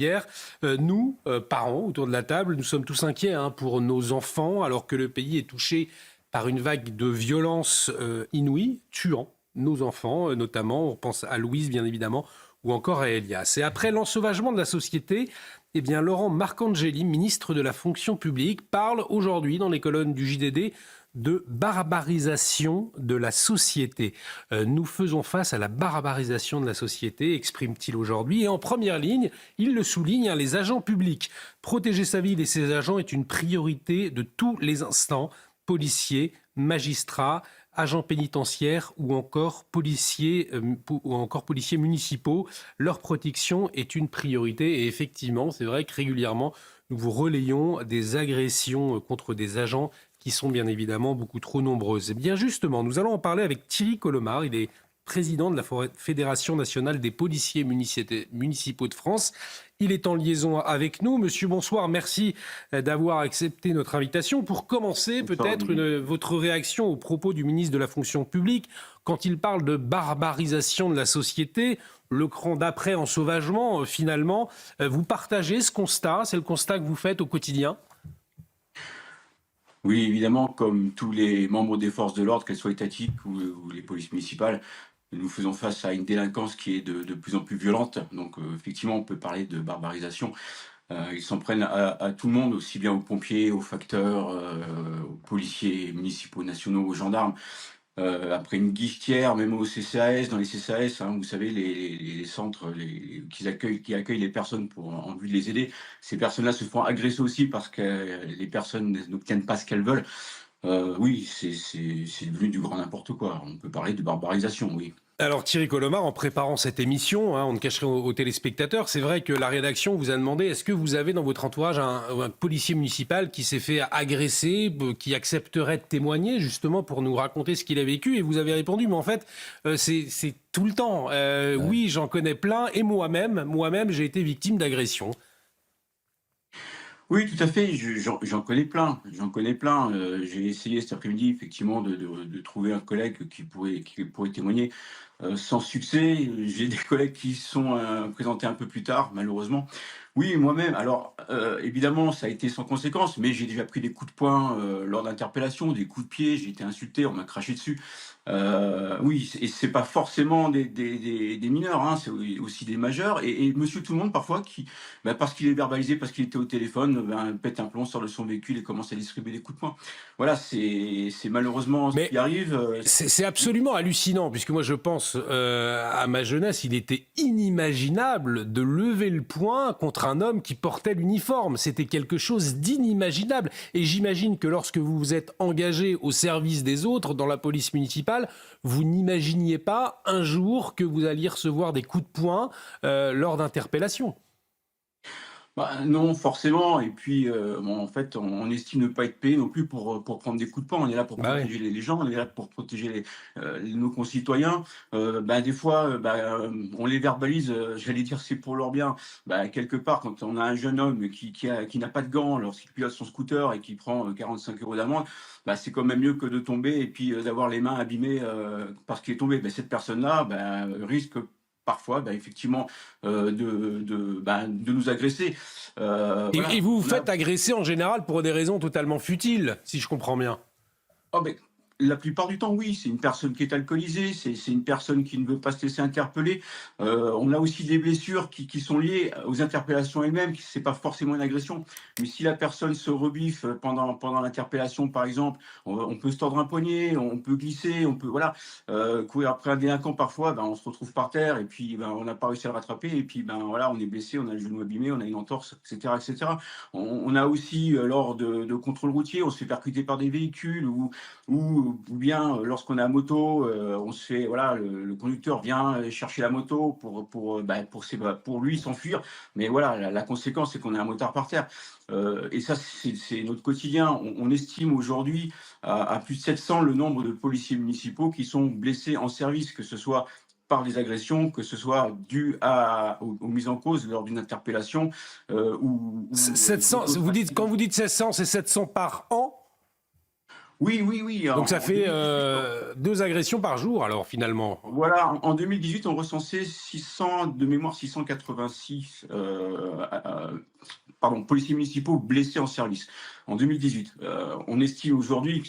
Hier, nous, parents, autour de la table, nous sommes tous inquiets pour nos enfants, alors que le pays est touché par une vague de violence inouïe, tuant nos enfants, notamment, on pense à Louise, bien évidemment, ou encore à Elias. Et après l'ensauvagement de la société, eh bien, Laurent Marcangeli, ministre de la fonction publique, parle aujourd'hui dans les colonnes du JDD de barbarisation de la société. Nous faisons face à la barbarisation de la société, exprime-t-il aujourd'hui. Et en première ligne, il le souligne, les agents publics. Protéger sa ville et ses agents est une priorité de tous les instants. Policiers, magistrats, agents pénitentiaires ou encore policiers municipaux. Leur protection est une priorité. Et effectivement, c'est vrai que régulièrement, nous vous relayons des agressions contre des agents qui sont bien évidemment beaucoup trop nombreuses. Et bien justement, nous allons en parler avec Thierry Colomar. Il est président de la Fédération nationale des policiers municipaux de France. Il est en liaison avec nous. Monsieur, bonsoir. Merci d'avoir accepté notre invitation. Pour commencer, peut-être votre réaction aux propos du ministre de la fonction publique quand il parle de barbarisation de la société, le cran d'après ensauvagement, finalement. Vous partagez ce constat? C'est le constat que vous faites au quotidien? Oui, évidemment, comme tous les membres des forces de l'ordre, qu'elles soient étatiques ou les polices municipales, nous faisons face à une délinquance qui est de plus en plus violente. Donc, effectivement, on peut parler de barbarisation. Ils s'en prennent à tout le monde, aussi bien aux pompiers, aux facteurs, aux policiers municipaux, nationaux, aux gendarmes. Après une guichetière, même au CCAS, dans les CCAS, vous savez, les centres qui accueillent les personnes pour en vue de les aider. Ces personnes-là se font agresser aussi parce que les personnes n'obtiennent pas ce qu'elles veulent. Oui, c'est devenu du grand n'importe quoi. On peut parler de barbarisation, oui. Alors Thierry Colomar, en préparant cette émission, on ne cacherait aux téléspectateurs, c'est vrai que la rédaction vous a demandé est-ce que vous avez dans votre entourage un policier municipal qui s'est fait agresser, qui accepterait de témoigner justement pour nous raconter ce qu'il a vécu, et vous avez répondu mais en fait c'est tout le temps. Ouais. Oui, j'en connais plein et moi-même j'ai été victime d'agression. Oui, tout à fait, j'en connais plein, j'en connais plein. J'ai essayé cet après-midi effectivement de trouver un collègue qui pourrait témoigner, sans succès. J'ai des collègues qui se sont, présentés un peu plus tard, malheureusement. Oui, moi-même, alors, évidemment, ça a été sans conséquence, mais j'ai déjà pris des coups de poing, lors d'interpellations, des coups de pied, j'ai été insulté, on m'a craché dessus. Oui, et c'est pas forcément des mineurs, c'est aussi des majeurs et monsieur tout le monde parfois qui, parce qu'il est verbalisé, parce qu'il était au téléphone, pète un plomb, sort de son véhicule et commence à distribuer des coups de poing. Voilà, c'est malheureusement ce Mais qui arrive. c'est absolument hallucinant, puisque moi je pense à ma jeunesse, il était inimaginable de lever le poing contre un homme qui portait l'uniforme. C'était quelque chose d'inimaginable. Et j'imagine que lorsque vous vous êtes engagé au service des autres dans la police municipale, vous n'imaginiez pas un jour que vous alliez recevoir des coups de poing lors d'interpellations. Non, forcément. Et puis, en fait, on estime ne pas être payé non plus pour prendre des coups de poing. On est là pour Bah ouais. protéger les gens, on est là pour protéger nos concitoyens. Des fois, on les verbalise, j'allais dire c'est pour leur bien. Quelque part, quand on a un jeune homme qui n'a pas de gants lorsqu'il pilote son scooter et qui prend 45 € d'amende, c'est quand même mieux que de tomber et puis d'avoir les mains abîmées parce qu'il est tombé. Cette personne-là risque parfois, effectivement, de nous agresser. Et Voilà, vous vous on a faites agresser en général pour des raisons totalement futiles, si je comprends bien. oh la plupart du temps, oui, c'est une personne qui est alcoolisée, c'est une personne qui ne veut pas se laisser interpeller. On a aussi des blessures qui sont liées aux interpellations elles-mêmes, qui c'est pas forcément une agression. Mais si la personne se rebiffe pendant l'interpellation, par exemple, on peut se tordre un poignet, on peut glisser, on peut voilà, courir après un délinquant parfois, on se retrouve par terre et puis on n'a pas réussi à le rattraper et puis voilà, on est blessé, on a le genou abîmé, on a une entorse, etc., etc. On a aussi lors de contrôles routiers, on se fait percuter par des véhicules ou bien lorsqu'on est à moto, on se fait voilà, le conducteur vient chercher la moto pour lui s'enfuir, mais voilà, la conséquence c'est qu'on a un motard par terre. Et ça c'est notre quotidien. On estime aujourd'hui à plus de 700 le nombre de policiers municipaux qui sont blessés en service, que ce soit par des agressions, que ce soit dû aux mises en cause lors d'une interpellation ou 700, d'autres quand accidents. vous dites 700, c'est 700 par an? Oui, oui, oui. Donc ça En fait 2018, 2 agressions par jour, alors finalement. voilà, en 2018, on recensait 600, de mémoire 686 policiers municipaux blessés en service en 2018. On estime aujourd'hui que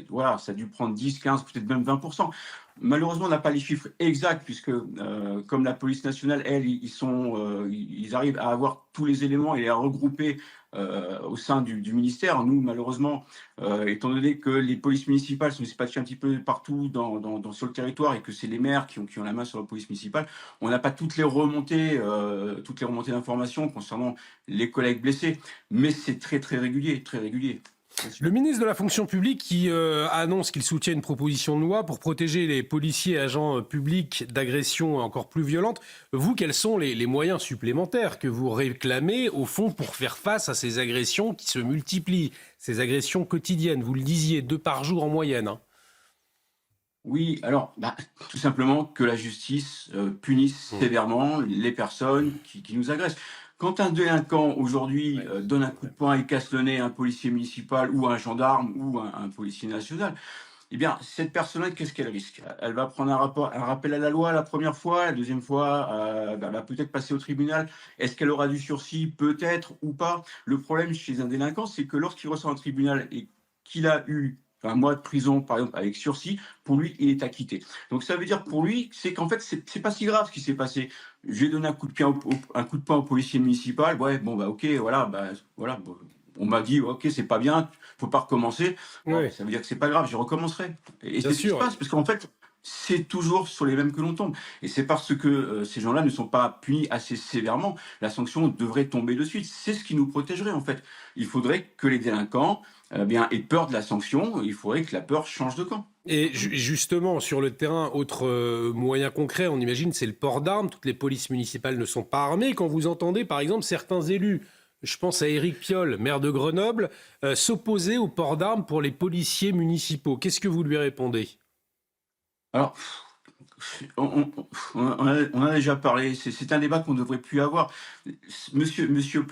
voilà, ça a dû prendre 10, 15, peut-être même 20%. Malheureusement, on n'a pas les chiffres exacts puisque, comme la police nationale, elle, ils arrivent à avoir tous les éléments et à regrouper au sein du ministère. Nous, malheureusement, étant donné que les polices municipales sont dispatchées un petit peu partout sur le territoire et que c'est les maires qui ont la main sur la police municipale, on n'a pas toutes les remontées d'informations concernant les collègues blessés, mais c'est très très régulier, très régulier. Le ministre de la fonction publique qui annonce qu'il soutient une proposition de loi pour protéger les policiers et agents publics d'agressions encore plus violentes. Vous, quels sont les moyens supplémentaires que vous réclamez, au fond, pour faire face à ces agressions qui se multiplient, ces agressions quotidiennes? Vous le disiez, 2 par jour en moyenne. Hein. Oui, alors, tout simplement que la justice punisse sévèrement les personnes qui nous agressent. Quand un délinquant aujourd'hui donne un coup de poing et casse le nez à un policier municipal ou à un gendarme ou à un policier national, eh bien, cette personne-là, qu'est-ce qu'elle risque? Elle va prendre un rappel à la loi la première fois, la deuxième fois, elle va peut-être passer au tribunal. Est-ce qu'elle aura du sursis? Peut-être ou pas. Le problème chez un délinquant, c'est que lorsqu'il ressort un tribunal et qu'il a eu un mois de prison, par exemple, avec sursis, pour lui, il est acquitté. Donc ça veut dire pour lui, c'est qu'en fait, c'est pas si grave ce qui s'est passé. J'ai donné un coup de pied un coup de poing au policier municipal. Ouais, bon, ok, voilà. Bon, on m'a dit, ok, c'est pas bien, faut pas recommencer. Oui, Ça veut dire que c'est pas grave, je recommencerai. Et bien c'est ce qui se sûr. passe, parce qu'en fait, c'est toujours sur les mêmes que l'on tombe. Et c'est parce que ces gens-là ne sont pas punis assez sévèrement, la sanction devrait tomber de suite. C'est ce qui nous protégerait, en fait. Il faudrait que les délinquants aient peur de la sanction, il faudrait que la peur change de camp. Et justement, sur le terrain, autre moyen concret, on imagine, c'est le port d'armes. Toutes les polices municipales ne sont pas armées. Quand vous entendez, par exemple, certains élus, je pense à Éric Piolle, maire de Grenoble, s'opposer au port d'armes pour les policiers municipaux, qu'est-ce que vous lui répondez? Alors, on en a déjà parlé, c'est un débat qu'on ne devrait plus avoir. Monsieur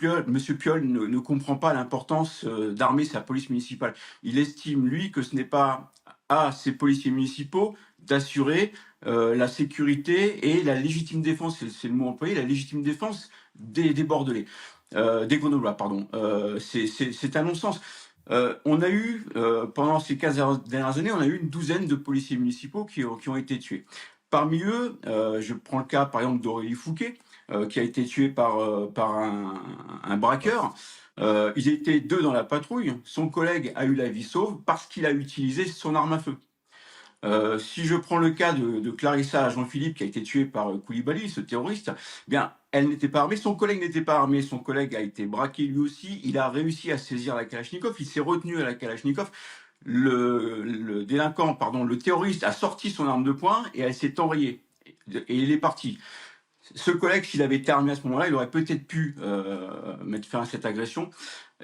Piolle ne comprend pas l'importance d'armer sa police municipale. Il estime, lui, que ce n'est pas à ces policiers municipaux d'assurer la sécurité et la légitime défense, c'est le mot employé, la légitime défense des Bordelais, des Grenoblois, pardon. C'est un non-sens. On a eu, pendant ces 15 dernières années, on a eu une douzaine de policiers municipaux qui ont été tués. Parmi eux, je prends le cas par exemple d'Aurélie Fouquet, qui a été tué par un braqueur. Ils étaient 2 dans la patrouille. Son collègue a eu la vie sauve parce qu'il a utilisé son arme à feu. Si je prends le cas de Clarissa Jean-Philippe qui a été tuée par Koulibaly, ce terroriste, eh bien, elle n'était pas armée, son collègue n'était pas armé, son collègue a été braqué lui aussi, il a réussi à saisir la Kalachnikov, il s'est retenu à la Kalachnikov, le délinquant, pardon, le terroriste a sorti son arme de poing et elle s'est enrayée. Et il est parti. Ce collègue, s'il avait été armé à ce moment-là, il aurait peut-être pu mettre fin à cette agression.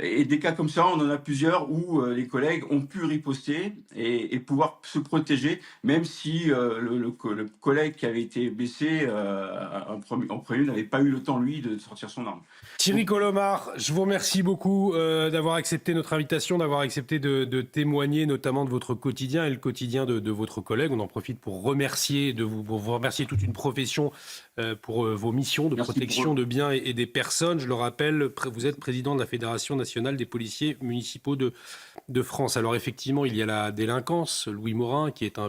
Et des cas comme ça, on en a plusieurs où les collègues ont pu riposter et pouvoir se protéger, même si le collègue qui avait été blessé en premier n'avait pas eu le temps, lui, de sortir son arme. Thierry Donc, Colomar, je vous remercie beaucoup d'avoir accepté notre invitation, d'avoir accepté de témoigner notamment de votre quotidien et le quotidien de votre collègue. On en profite pour pour vous remercier toute une profession pour vos missions de merci protection de biens et des personnes. Je le rappelle, vous êtes président de la Fédération nationale des policiers municipaux de France. Alors effectivement, il y a la délinquance, Louis Morin, qui est un